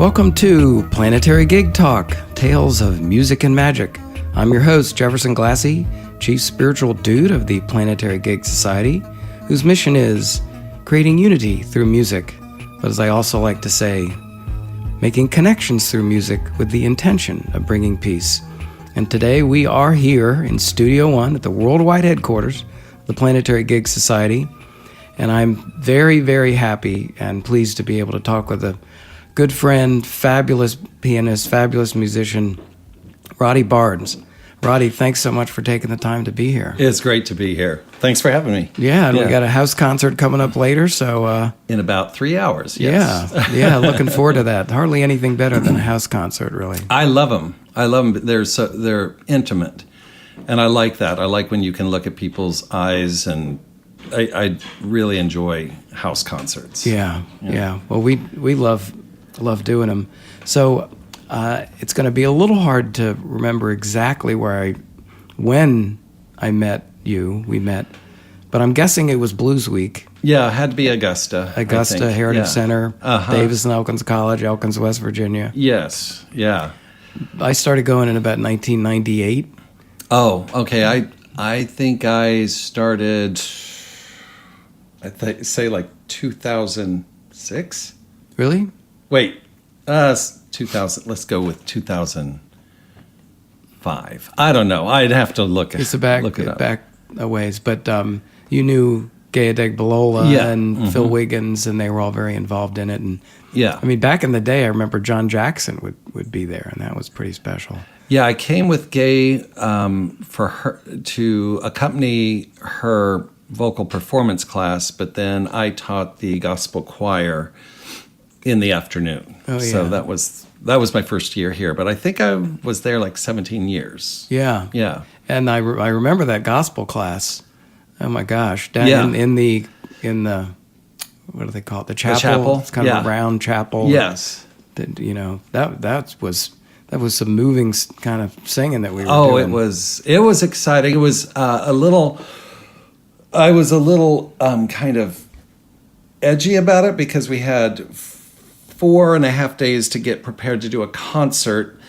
Welcome to Planetary Gig Talk, Tales of Music and Magic. I'm your host, Jefferson Glassy, Chief Spiritual Dude of the Planetary Gig Society, whose mission is creating unity through music, but as I also like to say, making connections through music with the intention of bringing peace. And today we are here in Studio One at the worldwide headquarters of the Planetary Gig Society, and I'm very, very happy and pleased to be able to talk with a good friend, fabulous pianist, fabulous musician, Roddy Barnes. Roddy, thanks so much for taking the time to be here. It's great to be here. Thanks for having me. Yeah, and we got a house concert coming up later, so... in about 3 hours, yes. Yeah, looking forward to that. Hardly anything better than a house concert, really. I love them. They're intimate, and I like that. I like when you can look at people's eyes, and I really enjoy house concerts. Yeah. Well, we love doing them. So it's going to be a little hard to remember exactly when I met you. We met, but I'm guessing it was Blues Week. Yeah, it had to be Augusta. Heritage Center, Davis and Elkins College, Elkins, West Virginia. Yes, yeah. I started going in about 1998. Oh, okay. I think I started, say like 2006. Really? Wait, 2000. Let's go with 2005. I don't know. I'd have to look it up. Back a ways, but you knew Gaya Degbalola and Phil Wiggins, and they were all very involved in it. And yeah, I mean, back in the day, I remember John Jackson would be there, and that was pretty special. Yeah, I came with Gay for her to accompany her vocal performance class, but then I taught the gospel choir in the afternoon. Oh, yeah. So that was my first year here, but I think I was there like 17 years. Yeah. Yeah. And I remember that gospel class. Oh my gosh. Down in the what do they call it? The chapel. The chapel. It's kind of a round chapel. Yes. That was some moving kind of singing that we were doing. Oh, it was exciting. It was I was a little kind of edgy about it because we had 4.5 days to get prepared to do a concert.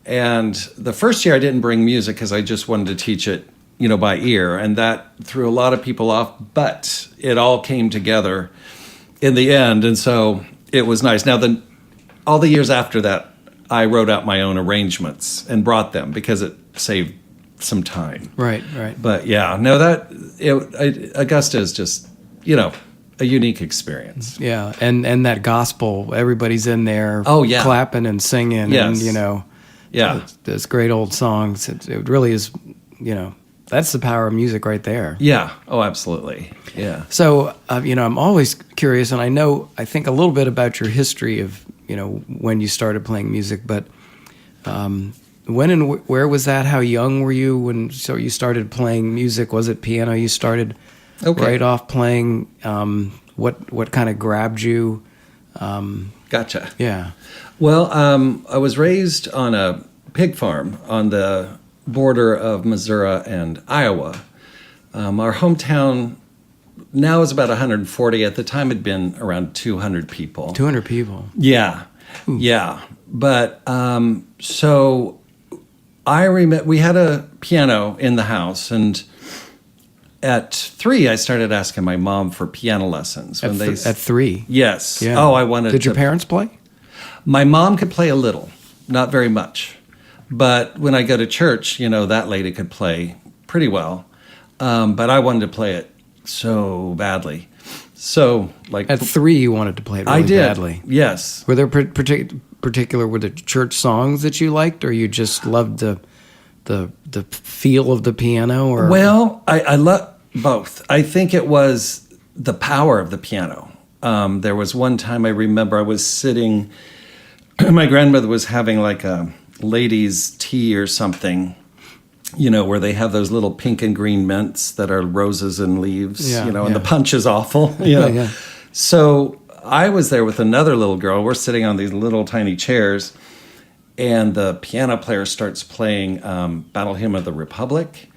And the first year I didn't bring music because I just wanted to teach it, by ear. And that threw a lot of people off, but it all came together in the end. And so it was nice. Now, all the years after that, I wrote out my own arrangements and brought them because it saved some time. Right. But yeah, no, Augusta is just, a unique experience. Yeah, and that gospel, everybody's in there clapping and singing and, those great old songs. It really is, that's the power of music right there. Yeah, oh, absolutely, yeah. So, I'm always curious, and I think a little bit about your history of, when you started playing music, but when and where was that? How young were you when you started playing music? Was it piano you started right off playing? What kind of grabbed you? Gotcha. Yeah. Well, I was raised on a pig farm on the border of Missouri and Iowa. Our hometown now is about 140. At the time, had been around 200 people. 200 people. Yeah. Ooh. Yeah. But so I remember we had a piano in the house, and at 3, I started asking my mom for piano lessons. At 3? Yes. Yeah. Oh, I wanted Did your parents play? My mom could play a little, not very much. But when I go to church, that lady could play pretty well. But I wanted to play it so badly. So, at 3, you wanted to play it really badly? Yes. Were there were there church songs that you liked, or you just loved the feel of the piano? Or well, I love both. I think it was the power of the piano. There was one time I remember I was sitting. My grandmother was having like a ladies' tea or something, where they have those little pink and green mints that are roses and leaves, and the punch is awful. Yeah. So I was there with another little girl. We're sitting on these little tiny chairs, and the piano player starts playing Battle Hymn of the Republic.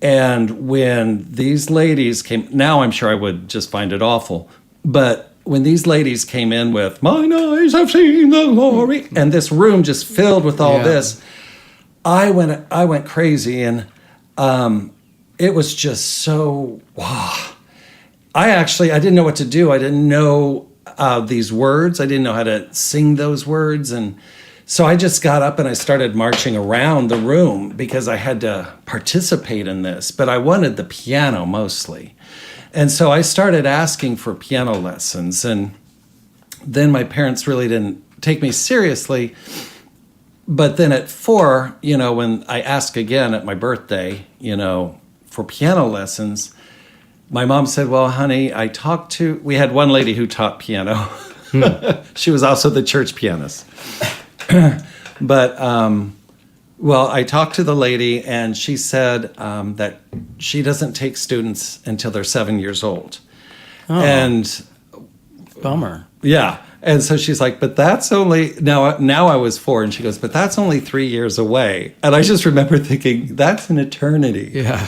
And when these ladies came, now I'm sure I would just find it awful, but when these ladies came in with "Mine eyes have seen the glory," and this room just filled with all this, I went crazy, and it was just so wow. I didn't know what to do. I didn't know these words. I didn't know how to sing those words, and so I just got up and I started marching around the room because I had to participate in this. But I wanted the piano mostly. And so I started asking for piano lessons, and then my parents really didn't take me seriously. But then at 4, when I asked again at my birthday, for piano lessons, my mom said, well, honey, we had one lady who taught piano. She was also the church pianist. But, I talked to the lady, and she said that she doesn't take students until they're 7 years old. Oh, and bummer. Yeah. And so she's like, but that's only, now I was 4, and she goes, but that's only 3 years away. And I just remember thinking, that's an eternity. Yeah.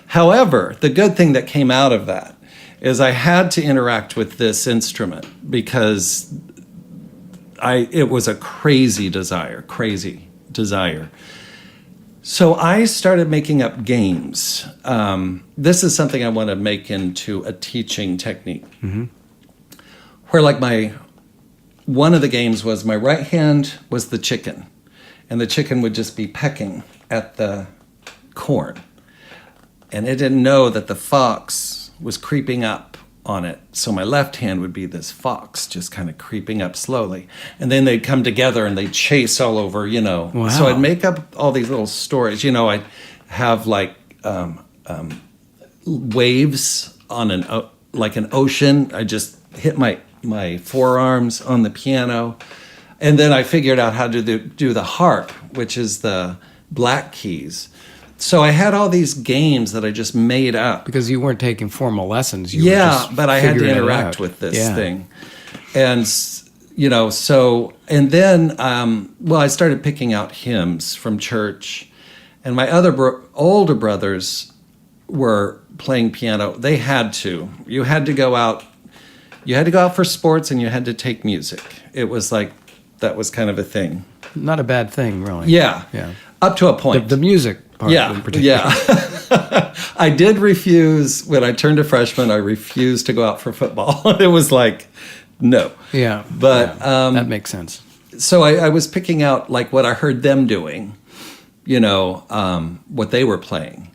However, the good thing that came out of that is I had to interact with this instrument because it was a crazy desire. So I started making up games. This is something I want to make into a teaching technique. Mm-hmm. Where one of the games was my right hand was the chicken, and the chicken would just be pecking at the corn. And it didn't know that the fox was creeping up on it. So my left hand would be this fox just kind of creeping up slowly. And then they'd come together and they'd chase all over, Wow. So I'd make up all these little stories. I'd have waves on an ocean. I just hit my forearms on the piano. And then I figured out how to do the harp, which is the black keys. So I had all these games that I just made up. Because you weren't taking formal lessons. But I had to interact with this thing. And, and then, I started picking out hymns from church. And my other older brothers were playing piano. They had to. You had to go out for sports, and you had to take music. It was that was kind of a thing. Not a bad thing, really. Yeah. Up to a point. The music part in particular. Yeah. I did refuse, when I turned a freshman, I refused to go out for football. It was no. Yeah. But that makes sense. So I was picking out what I heard them doing, what they were playing.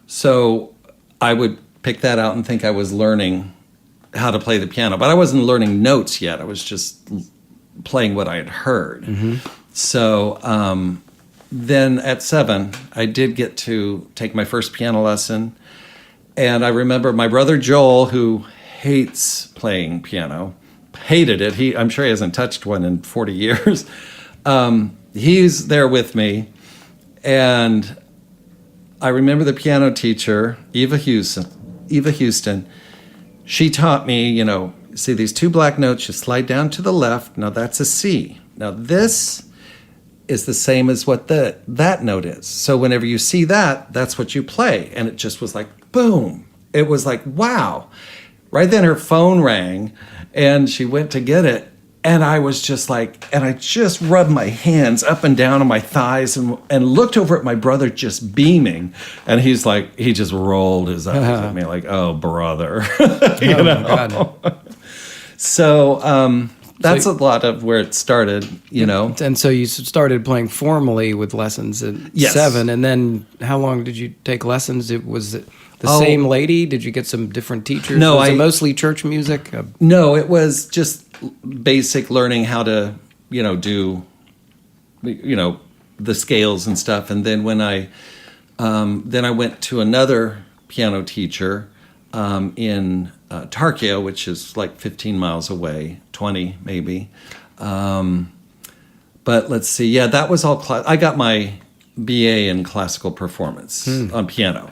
So I would pick that out and think I was learning how to play the piano, but I wasn't learning notes yet. I was just playing what I had heard. Mm-hmm. So then at 7, I did get to take my first piano lesson. And I remember my brother Joel, who hates playing piano, hated it. I'm sure he hasn't touched one in 40 years. He's there with me. And I remember the piano teacher, Eva Houston, she taught me, see these 2 black notes, you slide down to the left. Now that's a C. Now this is the same as what that note is. So whenever you see that, that's what you play. And it just was boom. It was wow. Right then her phone rang, and she went to get it. And I was just and I just rubbed my hands up and down on my thighs and looked over at my brother just beaming. And he's he just rolled his eyes at me oh, brother. My God. So that's a lot of where it started, And so you started playing formally with lessons at 7. And then how long did you take lessons? Was it the same lady? Did you get some different teachers? No, was it mostly church music? No, it was just basic learning how to, do, the scales and stuff. And then when I went to another piano teacher in Tarkio, which is 15 miles away, 20 maybe. But let's see. Yeah, that was all I got my BA in classical performance on piano.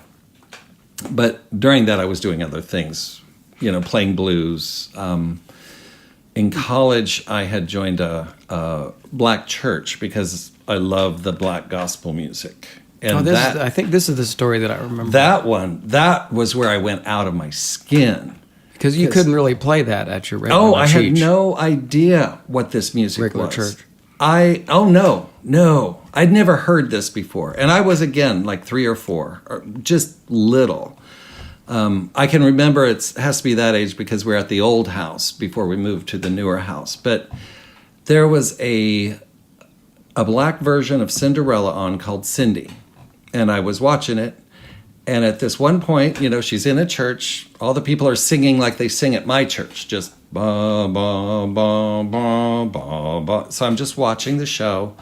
But during that, I was doing other things, playing blues. In college, I had joined a black church because I love the black gospel music. And I think this is the story that I remember. That was where I went out of my skin. Because you couldn't really play that at your regular I had church. no idea what this music Regular was. church. No. I'd never heard this before. And I was, again, like 3 or 4, or just little. I can remember it has to be that age because we're at the old house before we moved to the newer house. But there was a black version of Cinderella on called Cindy. And I was watching it. And at this one point, she's in a church. All the people are singing like they sing at my church, just ba, ba, ba, ba, ba, ba. So I'm just watching the show.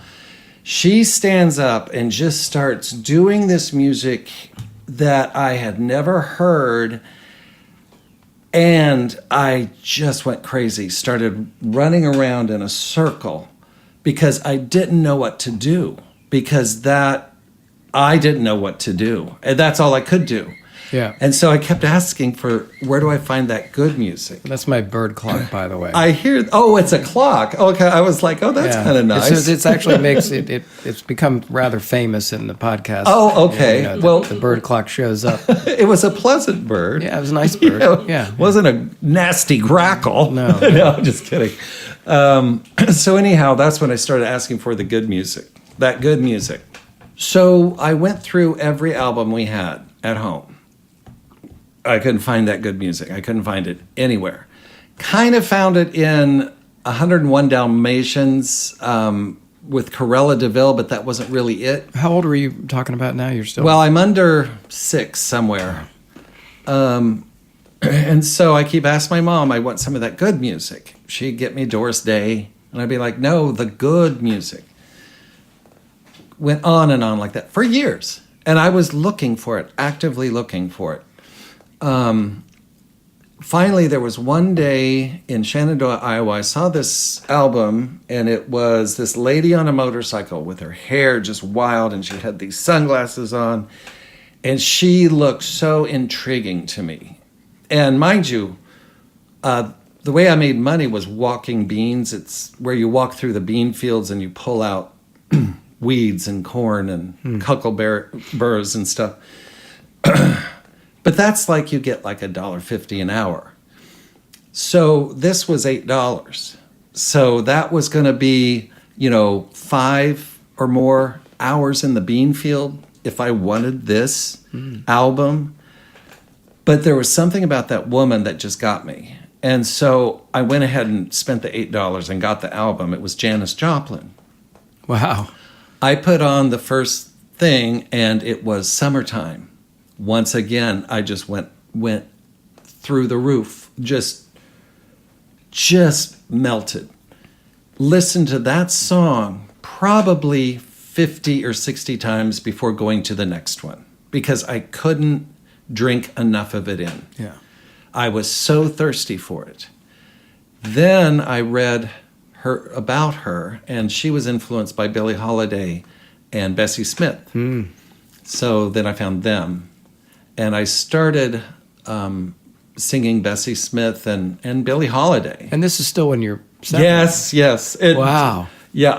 She stands up and just starts doing this music that I had never heard. And I just went crazy, started running around in a circle because I didn't know what to do, I didn't know what to do. And that's all I could do. Yeah. And so I kept asking for, where do I find that good music? That's my bird clock, by the way. I hear, it's a clock. Okay, I was like, that's kind of nice. It's actually makes it's become rather famous in the podcast. Oh, okay. The bird clock shows up. It was a pleasant bird. Yeah, it was a nice bird. Wasn't a nasty grackle. No. No, I'm just kidding. So anyhow, that's when I started asking for the good music, that good music. So I went through every album we had at home. I couldn't find that good music. I couldn't find it anywhere. Kind of found it in 101 Dalmatians with Corella DeVille, but that wasn't really it. How old were you talking about now? You're still... Well, I'm under 6 somewhere. And so I keep asking my mom, I want some of that good music. She'd get me Doris Day, and I'd be like, no, the good music. Went on and on like that for years. And I was looking for it, actively looking for it. Finally, there was one day in Shenandoah, Iowa, I saw this album, and it was this lady on a motorcycle with her hair just wild, and she had these sunglasses on, and she looked so intriguing to me. And mind you, the way I made money was walking beans. It's where you walk through the bean fields and you pull out weeds and corn and huckleberries and stuff. But that's like you get like $1.50 an hour. So this was $8. So that was going to be, 5 or more hours in the bean field if I wanted this album. But there was something about that woman that just got me. And so I went ahead and spent the $8 and got the album. It was Janis Joplin. Wow. I put on the first thing, and it was Summertime. Once again, I just went through the roof, just melted. Listened to that song probably 50 or 60 times before going to the next one because I couldn't drink enough of it in. Yeah. I was so thirsty for it. Then I read about her, and she was influenced by Billie Holiday and Bessie Smith. So then I found them, and I started singing Bessie Smith and Billie Holiday. And this is still when you're 7? Yes. Wow. Yeah,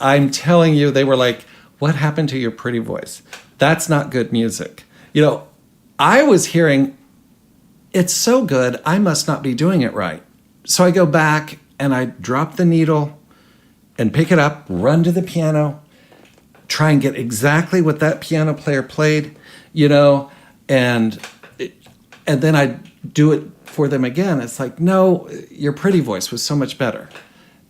I'm telling you, they were like, what happened to your pretty voice? That's not good music. I was hearing, it's so good, I must not be doing it right. So I go back and I drop the needle and pick it up, run to the piano, try and get exactly what that piano player played, and then I do it for them again. It's like, no, your pretty voice was so much better,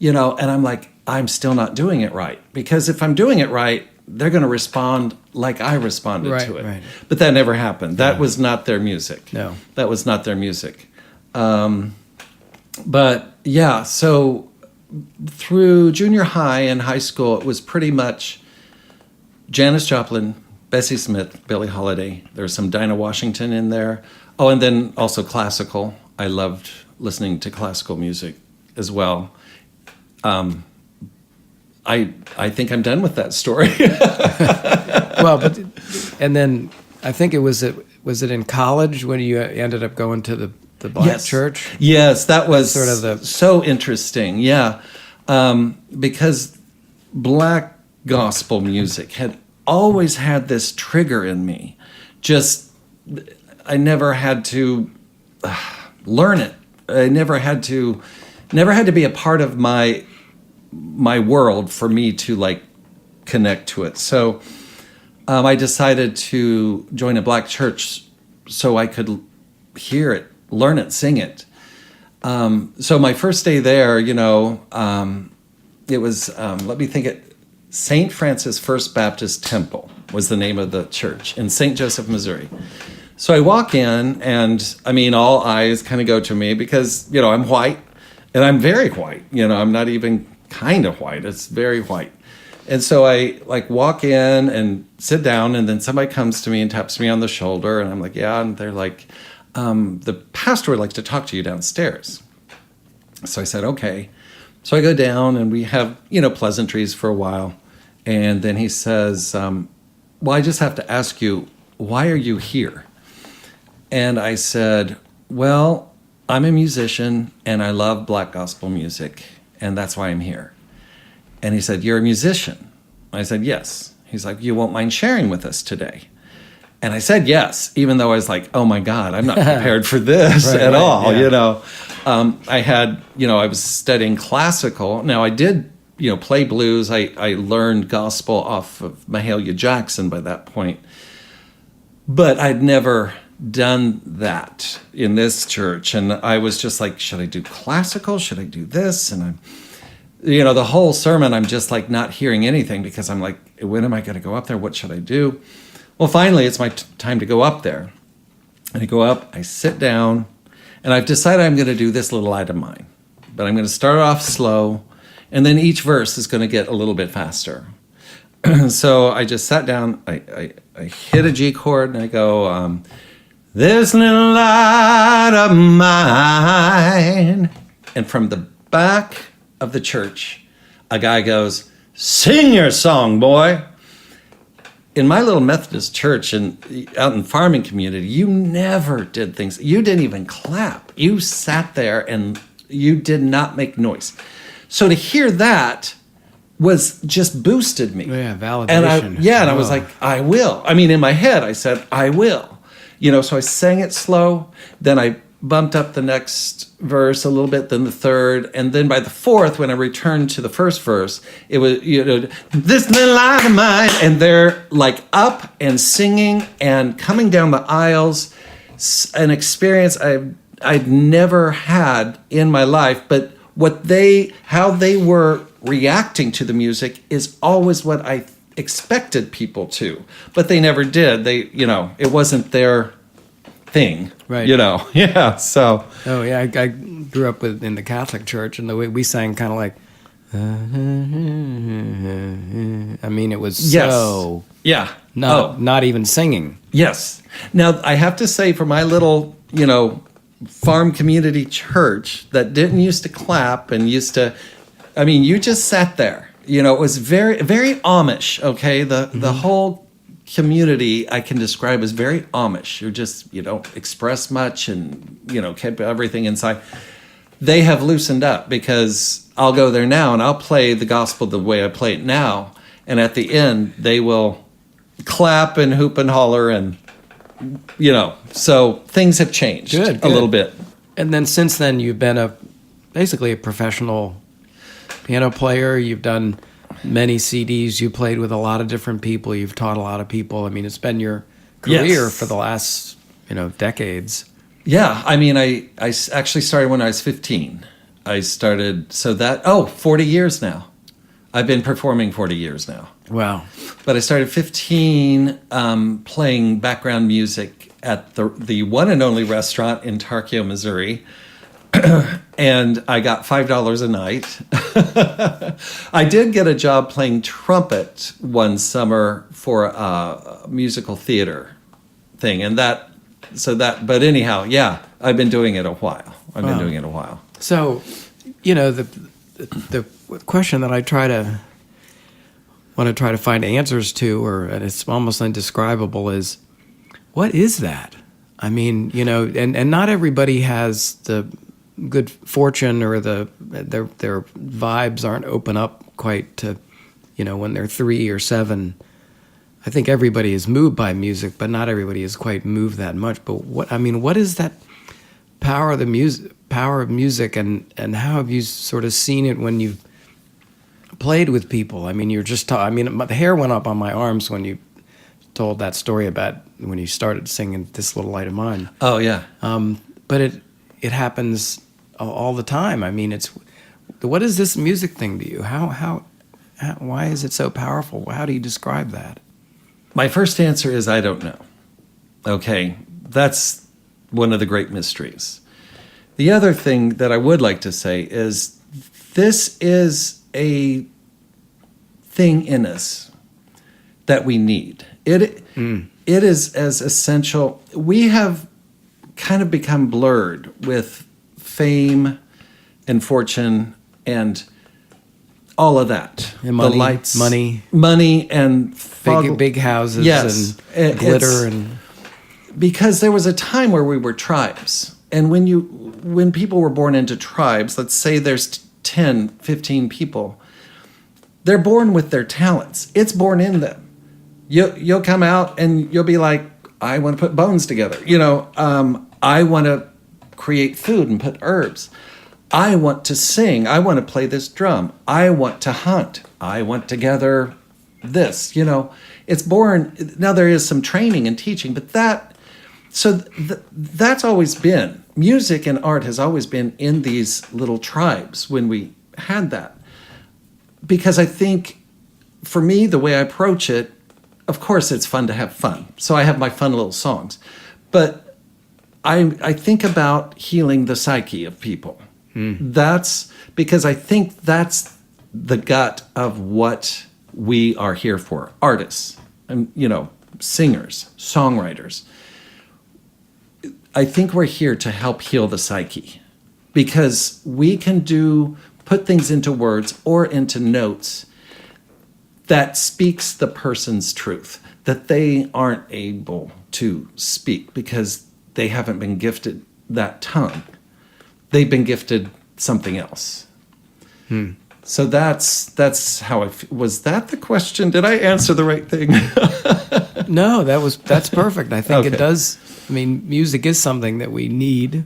and I'm like, I'm still not doing it right, because if I'm doing it right, they're going to respond like I responded to it. Right. But that never happened. That was not their music. No. That was not their music. But yeah, so through junior high and high school, it was pretty much Janis Joplin, Bessie Smith, Billie Holiday. There's some Dinah Washington in there. Oh, and then also classical. I loved listening to classical music as well. I think I'm done with that story. Well, and then I think was it in college when you ended up going to the black church? Yes, that was sort of so interesting. Yeah, because black gospel music had always had this trigger in me. Just I never had to learn it. I never had to be a part of my world for me to like connect to it. So I decided to join a black church so I could hear it, learn it, sing it. So my first day there, it was, let me think it, St. Francis First Baptist Temple was the name of the church in St. Joseph, Missouri. So I walk in and, all eyes kind of go to me because, I'm white and I'm very white. I'm not even kind of white. It's very white. And so I like walk in and sit down, and then somebody comes to me and taps me on the shoulder, and I'm like, yeah. And they're like, the pastor would like to talk to you downstairs. So I said, okay. So I go down and we have, pleasantries for a while. And then he says, well, I just have to ask you, why are you here? And I said, well, I'm a musician and I love black gospel music, and that's why I'm here. And he said, you're a musician? I said, yes. He's like, you won't mind sharing with us today? And I said yes, even though I was like, oh my God, I'm not prepared for this at all. Yeah. I was studying classical. Now I did, play blues. I learned gospel off of Mahalia Jackson by that point. But I'd never done that in this church. And I was just like, should I do classical? Should I do this? And the whole sermon, I'm just like not hearing anything because I'm like, when am I going to go up there? What should I do? Well, finally, it's my time to go up there. And I go up, I sit down, and I've decided I'm going to do this little light of mine. But I'm going to start off slow, and then each verse is going to get a little bit faster. So I just sat down, I hit a G chord, and I go, this little light of mine. And from the back of the church, a guy goes, sing your song, boy. In my little Methodist church and out in farming community, you never did things. You didn't even clap. You sat there and you did not make noise. So to hear that was just boosted me. Yeah, validation. And I was like, I will. In my head, I said, I will. So I sang it slow. Then I bumped up the next verse a little bit, then the third, and then by the fourth, when I returned to the first verse, it was, this little light of mine, and they're like up and singing and coming down the aisles, an experience I'd never had in my life, but how they were reacting to the music is always what I expected people to, but they never did. It wasn't their thing, right? Yeah. So. Oh yeah, I grew up in the Catholic Church, and the way we sang, kind of like. It was so. Yeah. Not even singing. Yes. Now I have to say, for my little, farm community church that didn't used to clap and used to, you just sat there. It was very, very Amish. Okay, the whole community I can describe as very Amish. You don't express much and, keep everything inside. They have loosened up because I'll go there now and I'll play the gospel the way I play it now. And at the end, they will clap and hoop and holler and, so things have changed a little bit. And then since then, you've been basically a professional piano player. You've done many CDs. You played with a lot of different people. You've taught a lot of people. It's been your career for the last, decades. Yeah. I actually started when I was 15. I started, 40 years now. I've been performing 40 years now. Wow. But I started 15 playing background music at the one and only restaurant in Tarkio, Missouri. And I got $5 a night. I did get a job playing trumpet one summer for a musical theater thing. But anyhow, yeah, I've been doing it a while. So, the question that I want to try to find answers to, and it's almost indescribable, is what is that? And not everybody has the good fortune or their vibes aren't open up quite to, when they're 3 or 7. I think everybody is moved by music, but not everybody is quite moved that much. But what is that power of music, and how have you sort of seen it when you've played with people? I mean, the hair went up on my arms when you told that story about when you started singing "This Little Light of Mine." Oh yeah. But it happens all the time. I mean, what is this music thing to you? How why is it so powerful? How do you describe that? My first answer is I don't know. Okay, that's one of the great mysteries. The other thing that I would like to say is this is a thing in us that we need. It is as essential. We have kind of become blurred with fame and fortune and all of that. And money, the lights, money and big houses, yes, and glitter, and because there was a time where we were tribes, and when people were born into tribes, let's say there's 10, 15 people, they're born with their talents. It's born in them. You'll come out and you'll be like, I want to put bones together. I want to create food and put herbs. I want to sing. I want to play this drum. I want to hunt. I want to gather this. It's born. Now there is some training and teaching, but that's always been. Music and art has always been in these little tribes when we had that. Because I think, for me, the way I approach it, of course it's fun to have fun. So I have my fun little songs. But I think about healing the psyche of people. That's because I think that's the gut of what we are here for. Artists, and singers, songwriters. I think we're here to help heal the psyche because we can put things into words or into notes that speaks the person's truth that they aren't able to speak because they haven't been gifted that tongue. They've been gifted something else. So that's how was that the question? Did I answer the right thing? No, that's perfect. I think Okay. it does. I mean, music is something that we need,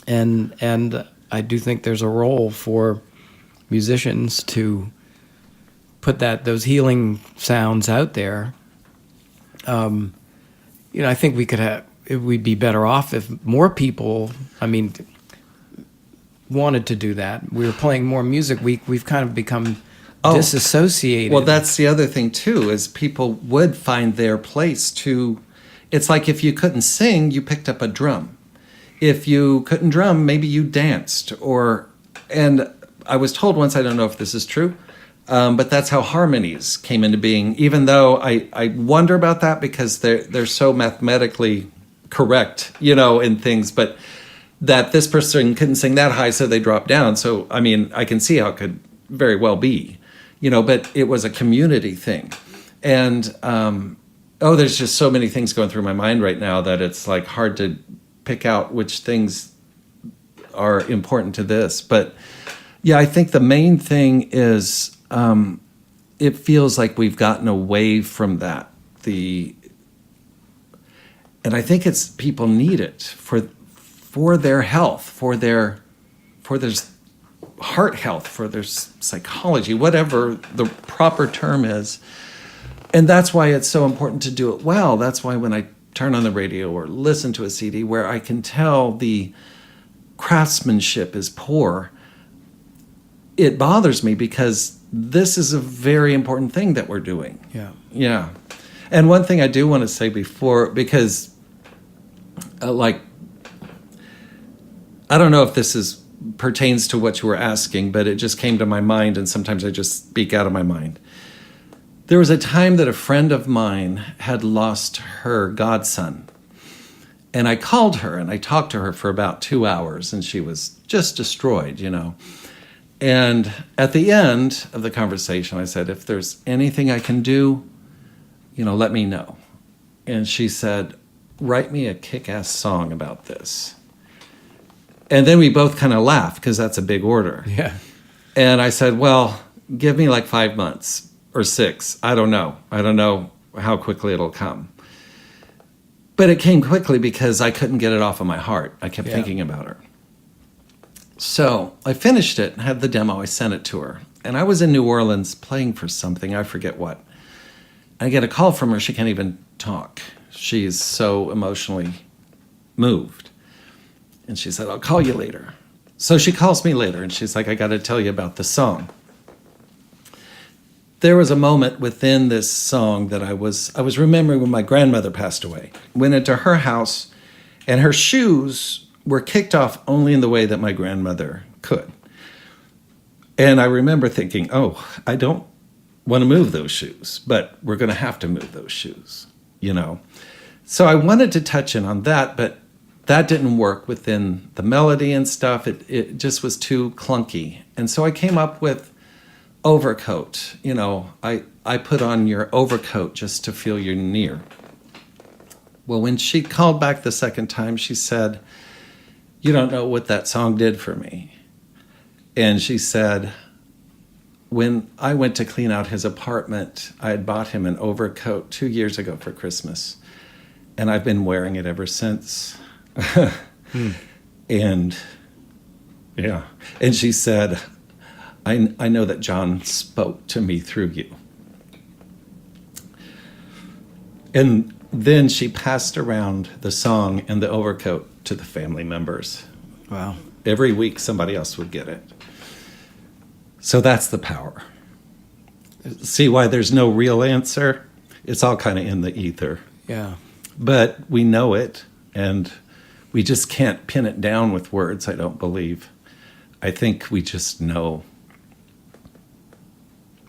and I do think there's a role for musicians to put those healing sounds out there. I think we'd be better off if more people, wanted to do that. We were playing more music. We've kind of become disassociated. Well, that's the other thing too, is people would find their place to. It's like if you couldn't sing, you picked up a drum. If you couldn't drum, maybe you danced. And I was told once, I don't know if this is true, but that's how harmonies came into being. Even though I wonder about that because they're so mathematically correct, in things, but that this person couldn't sing that high, so they dropped down. So, I can see how it could very well be, but it was a community thing. And, there's just so many things going through my mind right now that it's like hard to pick out which things are important to this. But yeah, I think the main thing is it feels like we've gotten away from that. And I think it's people need it for their health, for their heart health, for their psychology, whatever the proper term is. And that's why it's so important to do it well. That's why when I turn on the radio or listen to a CD where I can tell the craftsmanship is poor, it bothers me because this is a very important thing that we're doing. Yeah. And one thing I do want to say before, because I don't know if this pertains to what you were asking, but it just came to my mind, and sometimes I just speak out of my mind. There was a time that a friend of mine had lost her godson. And I called her and I talked to her for about 2 hours, and she was just destroyed, And at the end of the conversation, I said, if there's anything I can do, let me know. And she said, write me a kick-ass song about this. And then we both kind of laughed because that's a big order. Yeah. And I said, well, give me like 5 months or 6. I don't know. I don't know how quickly it'll come. But it came quickly because I couldn't get it off of my heart. I kept thinking about her. So I finished it, had the demo, I sent it to her. And I was in New Orleans playing for something, I forget what. I get a call from her, she can't even talk. She's so emotionally moved. And she said, I'll call you later. So she calls me later, and she's like, I got to tell you about the song. There was a moment within this song that I was remembering when my grandmother passed away. Went into her house, and her shoes were kicked off only in the way that my grandmother could. And I remember thinking, oh, I don't want to move those shoes, but we're going to have to move those shoes, you know. So I wanted to touch in on that, but that didn't work within the melody and stuff. It just was too clunky. And so I came up with overcoat. You know, I put on your overcoat just to feel you're near. Well, when she called back the second time, she said, you don't know what that song did for me. And she said, when I went to clean out his apartment, I had bought him an overcoat 2 years ago for Christmas. And I've been wearing it ever since. And yeah. And she said, I know that John spoke to me through you. And then she passed around the song and the overcoat to the family members. Wow. Every week somebody else would get it. So that's the power. See why there's no real answer? It's all kind of in the ether. Yeah. But we know it, and we just can't pin it down with words, I don't believe. I think we just know.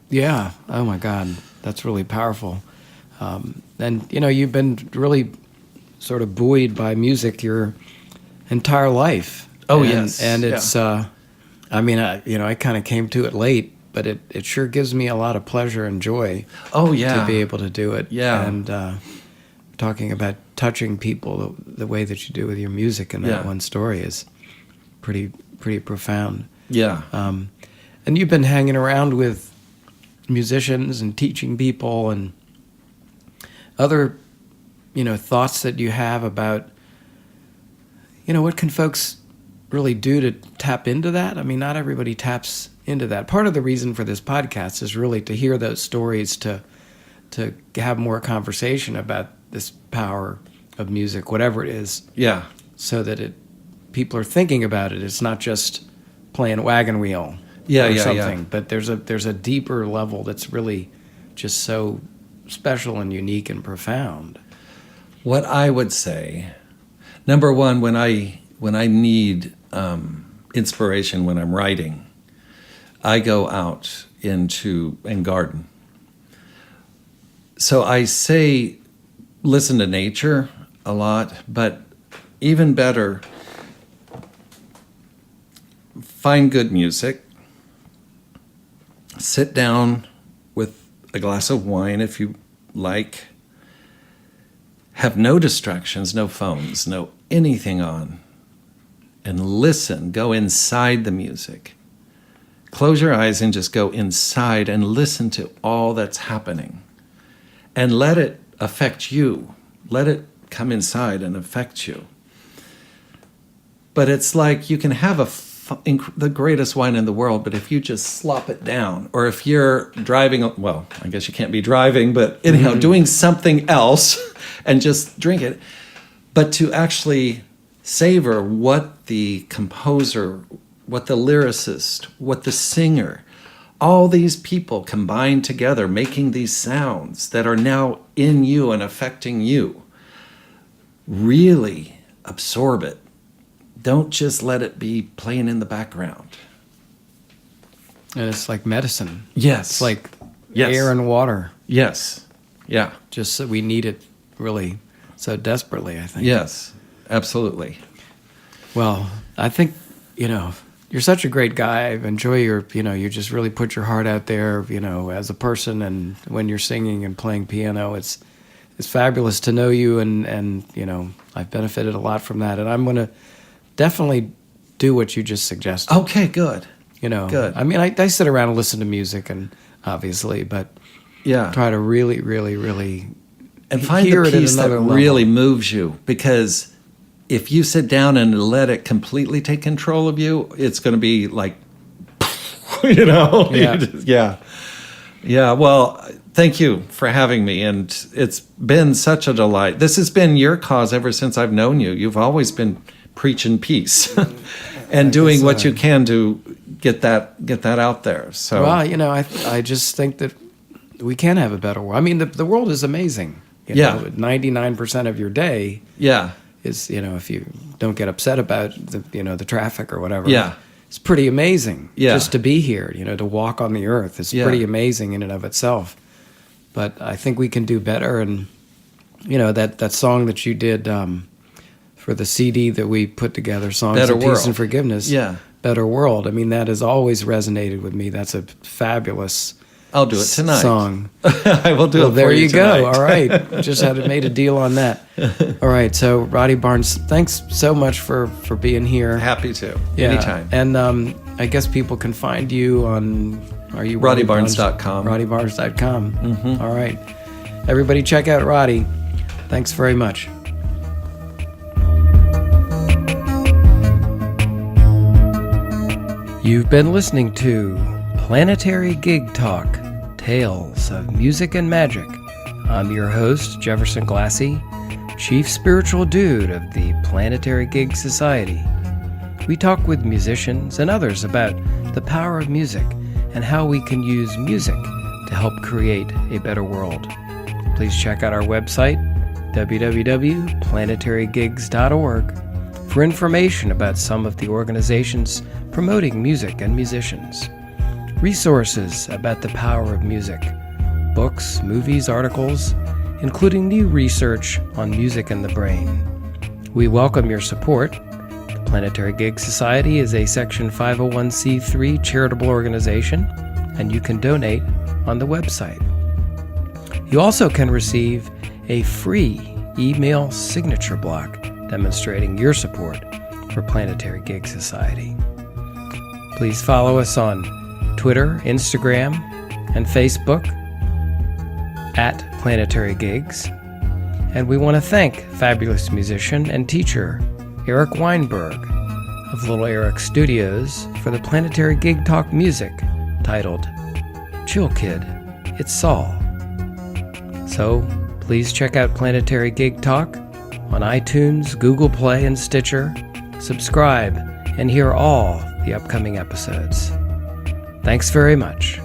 Yeah. Oh, my God. That's really powerful. And, you know, you've been really sort of buoyed by music your entire life. Oh, and, yes. And it's, I mean, I kind of came to it late, but it sure gives me a lot of pleasure and joy. Oh, yeah. To be able to do it. Yeah. And talking about touching people the way that you do with your music in that one story is pretty profound. Yeah. And you've been hanging around with musicians and teaching people and other, thoughts that you have about, what can folks really do to tap into that? I mean, not everybody taps into that. Part of the reason for this podcast is really to hear those stories, to have more conversation about this power of music, whatever it is. Yeah. So that people are thinking about it. It's not just playing wagon wheel or something, yeah. but there's a deeper level that's really just so special and unique and profound. What I would say, number one, when I need inspiration when I'm writing, I go out and garden. So I say listen to nature a lot, but even better, find good music, sit down with a glass of wine if you like, have no distractions, no phones, no anything on, and listen, go inside the music. Close your eyes and just go inside and listen to all that's happening. And let it affect you. Let it come inside and affect you. But it's like you can have the greatest wine in the world, but if you just slop it down, or if you're driving, well, I guess you can't be driving, but anyhow, doing something else and just drink it. But to actually savor what the composer, what the lyricist, what the singer, all these people combined together, making these sounds that are now in you and affecting you. Really absorb it. Don't just let it be playing in the background. And it's like medicine. Yes. It's like air and water. Yes. Yeah. Just so we need it really so desperately, I think. Yes, absolutely. Well, I think, you're such a great guy. I enjoy you just really put your heart out there, as a person, and when you're singing and playing piano, it's fabulous to know you, and I've benefited a lot from that, and I'm going to definitely do what you just suggested. Okay, good. Good. I mean, I sit around and listen to music, and obviously, but yeah, try to really, really, really And find hear the it at piece that another level. really moves you, because if you sit down and let it completely take control of you, it's going to be like, Yeah. Yeah. Well, thank you for having me. And it's been such a delight. This has been your cause ever since I've known you. You've always been preaching peace and doing what you can to get that out there. So, well, I just think that we can have a better world. I mean, the world is amazing. 99% of your day is, if you don't get upset about the traffic or whatever. Yeah. It's pretty amazing just to be here, to walk on the earth. It's pretty amazing in and of itself. But I think we can do better. And, that song that you did for the CD that we put together, Songs Better of Peace World. and Forgiveness, Better World. I mean, that has always resonated with me. That's a fabulous I'll do it tonight. Song. I will do it for there you tonight. go. All right. Just made a deal on that. All right. So, Roddy Barnes, thanks so much for being here. Happy to. Yeah. Anytime. And I guess people can find you on, are you RoddyBarnes.com. RoddyBarnes.com. Mm-hmm. All right. Everybody check out Roddy. Thanks very much. You've been listening to Planetary Gig Talk, Tales of Music and Magic. I'm your host, Jefferson Glassy, Chief Spiritual Dude of the Planetary Gig Society. We talk with musicians and others about the power of music and how we can use music to help create a better world. Please check out our website, www.planetarygigs.org, for information about some of the organizations promoting music and musicians. Resources about the power of music, books, movies, articles, including new research on music and the brain. We welcome your support. The Planetary Gig Society is a Section 501c3 charitable organization, and you can donate on the website. You also can receive a free email signature block demonstrating your support for Planetary Gig Society. Please follow us on Twitter, Instagram, and Facebook at Planetary Gigs. And we want to thank fabulous musician and teacher Eric Weinberg of Little Eric Studios for the Planetary Gig Talk music titled Chill Kid, It's Saul. So please check out Planetary Gig Talk on iTunes, Google Play, and Stitcher. Subscribe and hear all the upcoming episodes. Thanks very much.